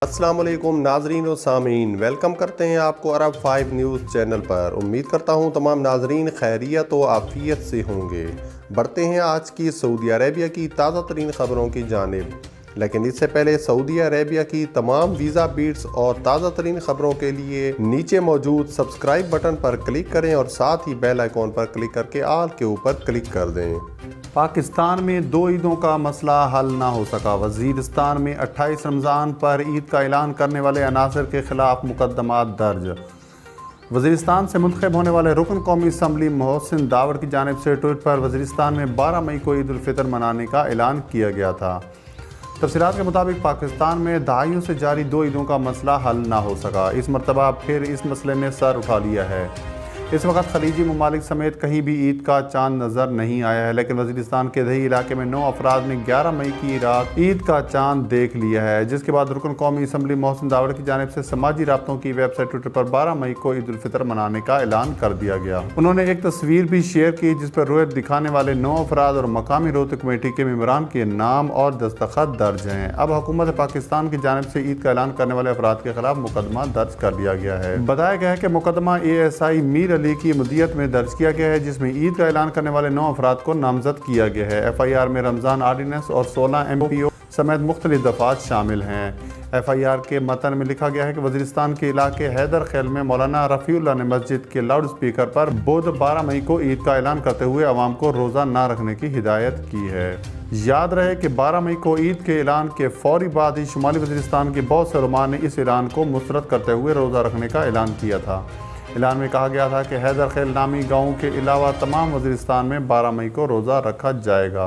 السلام علیکم ناظرین و سامعین، ویلکم کرتے ہیں آپ کو عرب 5 نیوز چینل پر۔ امید کرتا ہوں تمام ناظرین خیریت و عافیت سے ہوں گے۔ بڑھتے ہیں آج کی سعودی عربیہ کی تازہ ترین خبروں کی جانب، لیکن اس سے پہلے سعودی عربیہ کی تمام ویزا بیٹس اور تازہ ترین خبروں کے لیے نیچے موجود سبسکرائب بٹن پر کلک کریں اور ساتھ ہی بیل آئیکن پر کلک کر کے آل کے اوپر کلک کر دیں۔ پاکستان میں 2 عیدوں کا مسئلہ حل نہ ہو سکا۔ وزیرستان میں 28 رمضان پر عید کا اعلان کرنے والے عناصر کے خلاف مقدمات درج۔ وزیرستان سے منتخب ہونے والے رکن قومی اسمبلی محسن داوڑ کی جانب سے ٹویٹ پر وزیرستان میں 12 مئی کو عید الفطر منانے کا اعلان کیا گیا تھا۔ تفصیلات کے مطابق پاکستان میں دہائیوں سے جاری 2 عیدوں کا مسئلہ حل نہ ہو سکا۔ اس مرتبہ پھر اس مسئلے نے سر اٹھا لیا ہے۔ اس وقت خلیجی ممالک سمیت کہیں بھی عید کا چاند نظر نہیں آیا ہے، لیکن وزیرستان کے دیہی علاقے میں 9 افراد نے 11 مئی کی رات عید کا چاند دیکھ لیا ہے، جس کے بعد رکن قومی اسمبلی محسن داوڑ کی جانب سے سماجی رابطوں کی ویب سائٹ ٹویٹر پر 12 مئی کو عید الفطر منانے کا اعلان کر دیا گیا۔ انہوں نے ایک تصویر بھی شیئر کی جس پر رویت دکھانے والے 9 افراد اور مقامی روتے کمیٹی کے ممبران کے نام اور دستخط درج ہیں۔ اب حکومت پاکستان کی جانب سے عید کا اعلان کرنے والے افراد کے خلاف مقدمہ درج کر دیا گیا ہے۔ بتایا گیا ہے کہ مقدمہ ASI میر علی کی مدیریت میں درج کیا گیا ہے، جس میں عید کا اعلان کرنے والے 9 افراد کو نامزد کیا گیا ہے۔ FIR میں رمضان آرڈیننس اور 16 MPO سمیت مختلف دفعات شامل ہیں۔ FIR کے متن میں لکھا گیا ہے کہ وزیرستان کے علاقے حیدر خیل میں مولانا رفیع اللہ نے مسجد کے لاؤڈ سپیکر پر بدھ 12 مئی کو عید کا اعلان کرتے ہوئے عوام کو روزہ نہ رکھنے کی ہدایت کی ہے۔ یاد رہے کہ 12 مئی کو عید کے اعلان کے فوری بعد ہی شمالی وزیرستان کے بہت سے علماء نے اس اعلان کو مسترد کرتے ہوئے روزہ رکھنے کا اعلان کیا تھا۔ اعلان میں کہا گیا تھا کہ حیدر خیل نامی گاؤں کے علاوہ تمام وزیرستان میں 12 مئی کو روزہ رکھا جائے گا۔